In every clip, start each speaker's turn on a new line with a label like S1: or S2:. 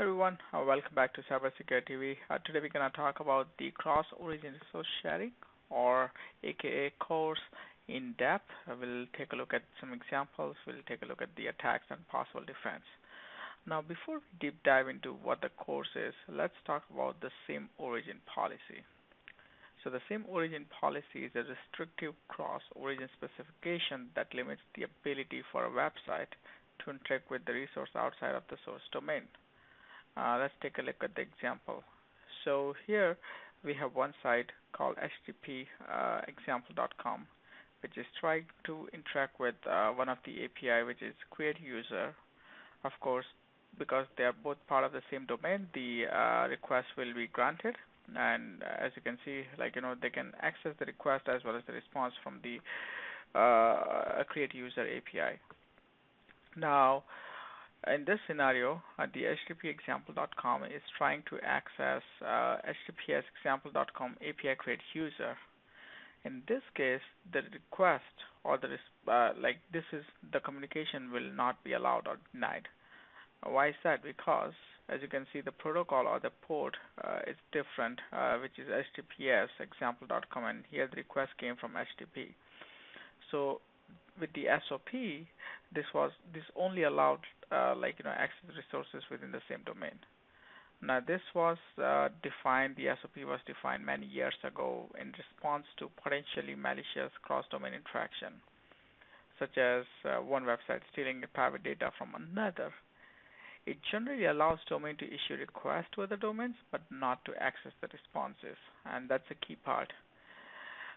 S1: Everyone, welcome back to CyberSecurityTV. Today we're going to talk about the cross-origin resource sharing, or aka CORS, in depth. We'll take a look at some examples. We'll take a look at the attacks and possible defense. Now, before we deep dive into what the CORS is, let's talk about the same origin policy. So the same origin policy is a restrictive cross-origin specification that limits the ability for a website to interact with the resource outside of the source domain. Let's take a look at the example. So here we have one site called http://example.com, which is trying to interact with one of the API, which is create user. Of course, because they are both part of the same domain, the request will be granted. And as you can see, they can access the request as well as the response from the create user API. Now, in this scenario, the http://example.com is trying to access https://example.com API create user. In this case, the request or this is the communication will not be allowed or denied. Why is that? Because as you can see, the protocol or the port is different, which is https://example.com, and here the request came from HTTP. So with the SOP, this only allowed access resources within the same domain. Now this was defined. The SOP was defined many years ago in response to potentially malicious cross-domain interaction, such as one website stealing private data from another. It generally allows domain to issue requests to other domains, but not to access the responses, and that's a key part.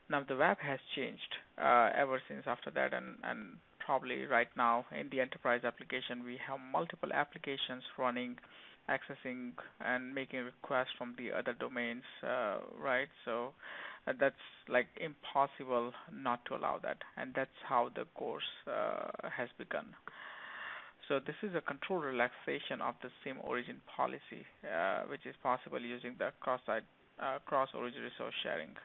S1: Now the web has changed ever since after that, and probably right now in the enterprise application we have multiple applications running, accessing and making requests from the other domains, right? So that's impossible not to allow that, and that's how the CORS has begun. So this is a control relaxation of the same origin policy, which is possible using the cross-origin resource sharing.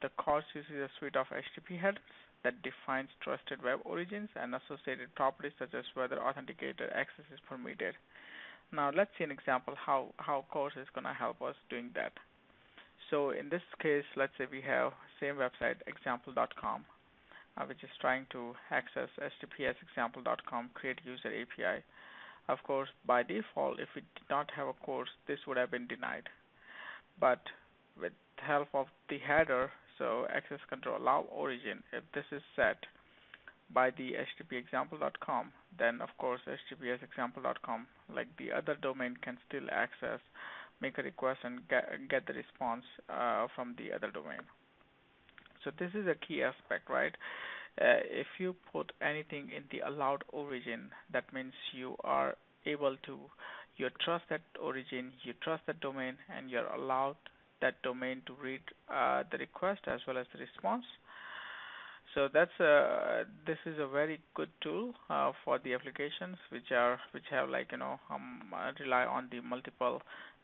S1: The CORS uses a suite of HTTP headers that defines trusted web origins and associated properties such as whether authenticated access is permitted. Now let's see an example how CORS is going to help us doing that. So in this case, let's say we have same website example.com, which is trying to access https://example.com create user API. Of course, by default, if we did not have a CORS, this would have been denied. But with help of the header, so access control allow origin, if this is set by the http://example.com, then of course https://example.com, like the other domain, can still access, make a request, and get the response from the other domain. So this is a key aspect, right? If you put anything in the allowed origin, that means you are able to, you trust that origin, you trust that domain, and you're allowed that domain to read the request as well as the response. So this is a very good tool for the applications which have rely on the multiple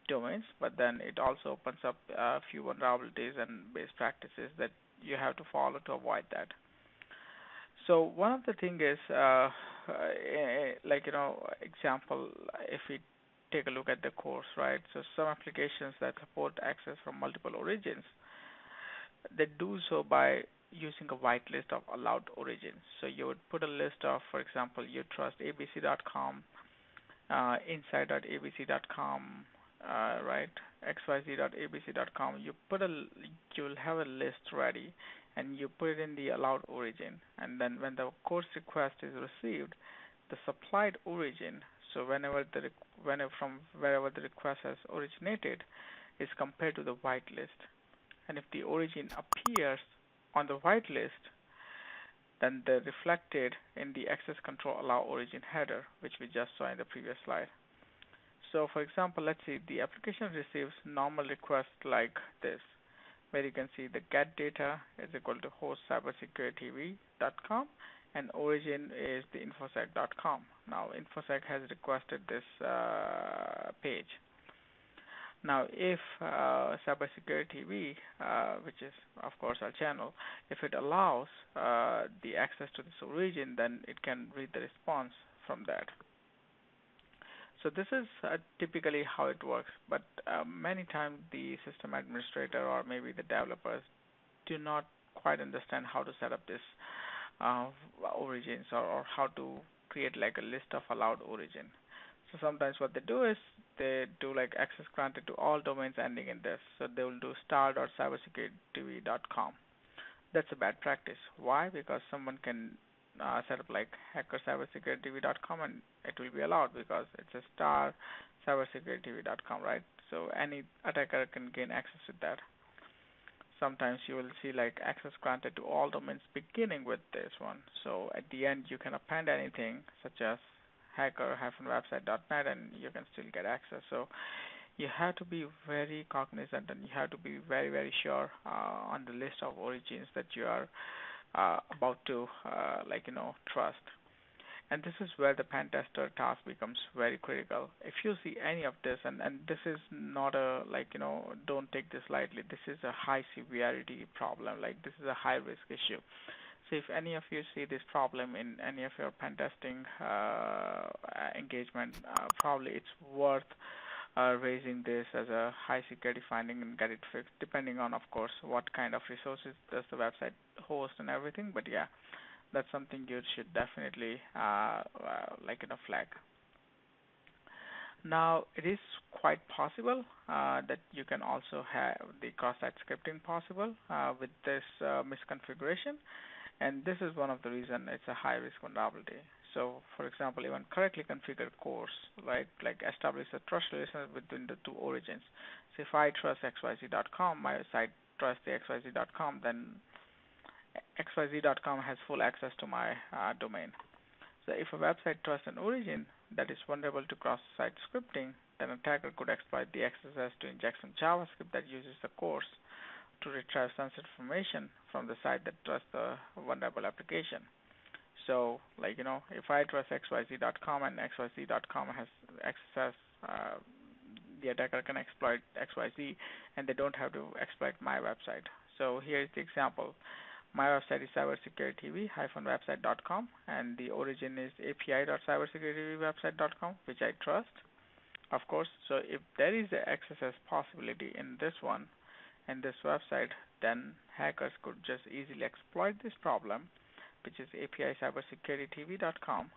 S1: domains, but then it also opens up a few vulnerabilities and best practices that you have to follow to avoid that. So one of the thing is example, if we take a look at the CORS, right? So some applications that support access from multiple origins, they do so by using a whitelist of allowed origins. So you would put a list of, for example, you trust abc.com, inside.abc.com, right, xyz.abc.com. You'll have a list ready, and you put it in the allowed origin, and then when the CORS request is received, the supplied origin, so from wherever the request has originated, is compared to the whitelist. And if the origin appears on the whitelist, then they're reflected in the access control allow origin header, which we just saw in the previous slide. So for example, let's see, the application receives normal requests like this, where you can see the get data is equal to host cybersecurityTV.com, and origin is the infosec.com. Now infosec has requested this page. Now if CyberSecurityTV, which is of course our channel, if it allows the access to this origin, then it can read the response from that. So this is typically how it works, but many times the system administrator or maybe the developers do not quite understand how to set up this uh, origins or how to create like a list of allowed origin. So sometimes what they do is they do like access granted to all domains ending in this. So they will do star.cybersecuritytv.com. That's a bad practice. Why? Because someone can set up like hackercybersecuritytv.com and it will be allowed because it's a star cybersecuritytv.com, right? So any attacker can gain access to that. Sometimes you will see like access granted to all domains beginning with this one. So at the end you can append anything such as hacker-website.net and you can still get access. So you have to be very cognizant and you have to be very, very sure on the list of origins that you are about to trust. And this is where the pen tester task becomes very critical. If you see any of this, and this is not a don't take this lightly. This is a high severity problem. Like this is a high risk issue. So if any of you see this problem in any of your pen testing engagement, probably it's worth raising this as a high security finding and get it fixed, depending on, of course, what kind of resources does the website host and everything. But yeah, that's something you should definitely flag. Now, it is quite possible that you can also have the cross-site scripting possible with this misconfiguration, and this is one of the reasons it's a high-risk vulnerability. So, for example, even correctly configured CORS, right, like establish a trust relationship between the two origins. So if I trust xyz.com, my site trusts the xyz.com, then xyz.com has full access to my domain. So if a website trusts an origin that is vulnerable to cross-site scripting, then an attacker could exploit the XSS to inject some JavaScript that uses the CORS to retrieve sensitive information from the site that trusts the vulnerable application. So, if I trust xyz.com and xyz.com has XSS, the attacker can exploit XYZ, and they don't have to exploit my website. So here's the example. My website is cybersecuritytv-website.com, and the origin is api.cybersecuritytv-website.com, which I trust, of course. So if there is a XSS possibility in this one, in this website, then hackers could just easily exploit this problem, which is api-cybersecuritytv.com,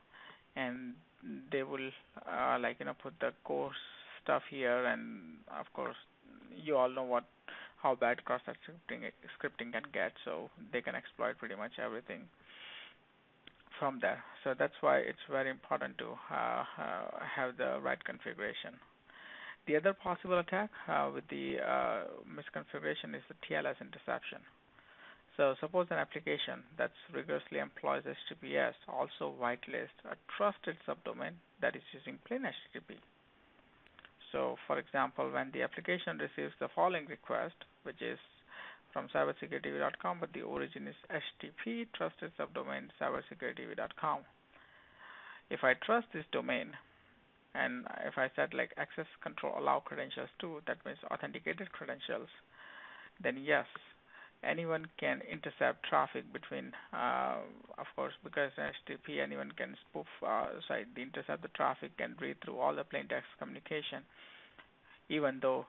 S1: and they will put the core stuff here, and of course you all know how bad cross-site scripting can get, so they can exploit pretty much everything from there. So that's why it's very important to have the right configuration. The other possible attack with the misconfiguration is the TLS interception. So suppose an application that rigorously employs HTTPS also whitelists a trusted subdomain that is using plain HTTP. So for example, when the application receives the following request, which is from cybersecuritytv.com, but the origin is HTTP trusted subdomain cybersecuritytv.com. If I trust this domain, and if I set like access control allow credentials too, that means authenticated credentials, then yes, anyone can intercept traffic between, of course, because HTTP, anyone can spoof, intercept the traffic and read through all the plain text communication, even though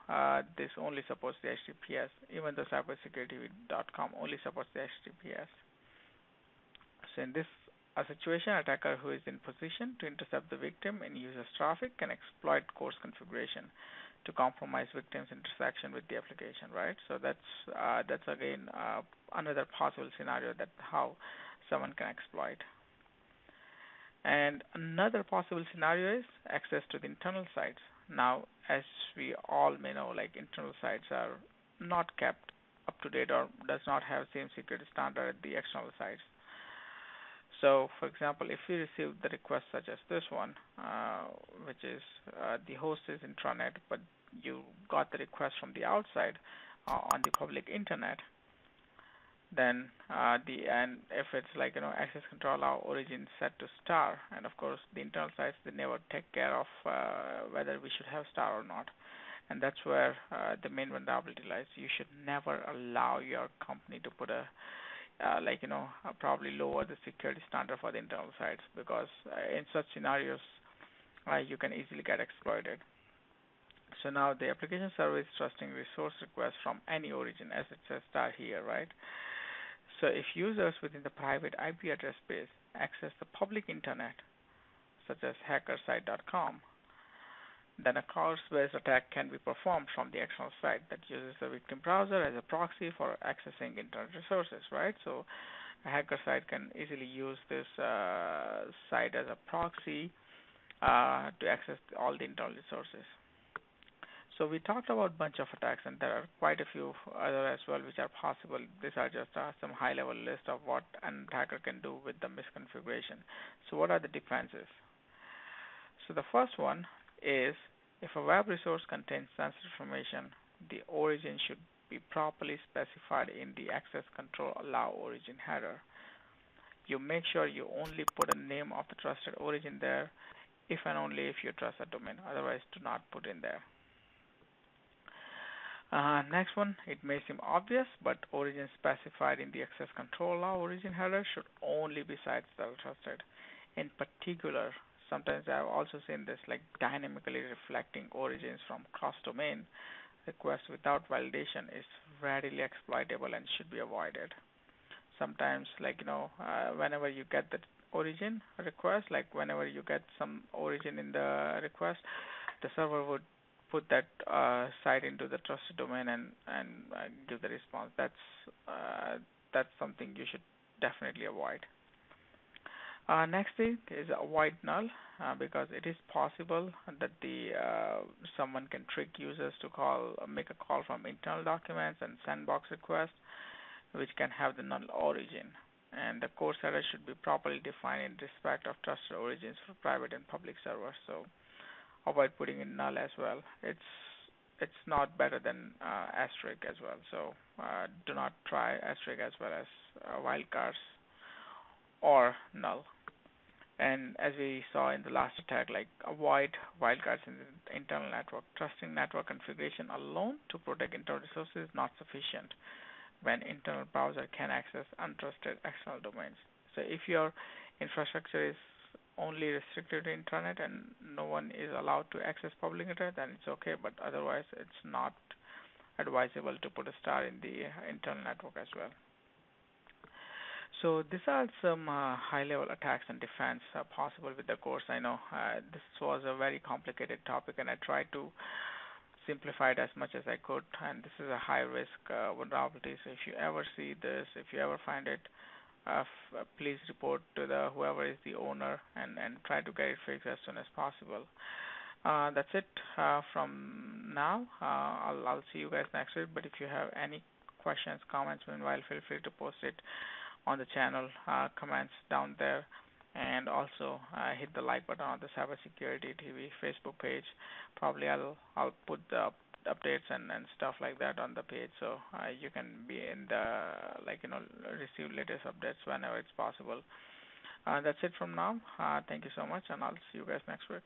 S1: this only supports the HTTPS, even though cybersecurity.com only supports the HTTPS. So in this a situation, attacker who is in position to intercept the victim in user's traffic can exploit CORS configuration to compromise victim's interaction with the application, right? So that's again another possible scenario that how someone can exploit. And another possible scenario is access to the internal sites. Now, as we all may know, like internal sites are not kept up to date or does not have same security standard as the external sites. So, for example, if we receive the request such as this one, which is the host is intranet, but you got the request from the outside on the public internet, then and if it's access control our origin set to star, and of course the internal sites they never take care of whether we should have star or not, and that's where the main vulnerability lies. You should never allow your company to put a probably lower the security standard for the internal sites, because in such scenarios you can easily get exploited. So now the application server is trusting resource requests from any origin, as it says start here, right? So if users within the private IP address space access the public internet, such as hackersite.com, then a CORS-based attack can be performed from the external site that uses the victim browser as a proxy for accessing internet resources, right? So a hacker site can easily use this site as a proxy to access all the internal resources. So we talked about a bunch of attacks, and there are quite a few other as well which are possible. These are just some high-level list of what an attacker can do with the misconfiguration. So what are the defenses? So the first one is if a web resource contains sensitive information, the origin should be properly specified in the access control allow origin header. You make sure you only put a name of the trusted origin there if and only if you trust the domain. Otherwise, do not put in there. Next one, it may seem obvious, but origin specified in the access control allow origin header should only be sites that are trusted. In particular, sometimes I've also seen this like dynamically reflecting origins from cross-domain requests without validation is readily exploitable and should be avoided. Sometimes, whenever you get the origin request, like whenever you get some origin in the request, the server would put that site into the trusted domain and give the response. That's something you should definitely avoid. Next thing is avoid null because it is possible that someone can trick users to make a call from internal documents and sandbox requests, which can have the null origin. And the CORS header should be properly defined in respect of trusted origins for private and public servers. So avoid putting in null as well. It's not better than asterisk as well. So do not try asterisk as well as wildcards or null. And as we saw in the last attack, like avoid wildcards in the internal network. Trusting network configuration alone to protect internal resources is not sufficient when internal browser can access untrusted external domains. So if your infrastructure is only restricted to internet and no one is allowed to access public internet, then it's okay, but otherwise it's not advisable to put a star in the internal network as well. So these are some high-level attacks and defense possible with the CORS. I know this was a very complicated topic, and I tried to simplify it as much as I could. And this is a high-risk vulnerability. So if you ever see this, if you ever find it, please report to whoever is the owner and try to get it fixed as soon as possible. That's it from now. I'll see you guys next week. But if you have any questions, comments, meanwhile, feel free to post it on the channel comments down there, and also hit the like button on the CyberSecurityTV Facebook page. Probably I'll put the updates and stuff like that on the page, so you can be in the receive latest updates whenever it's possible. That's it from now. Thank you so much, and I'll see you guys next week.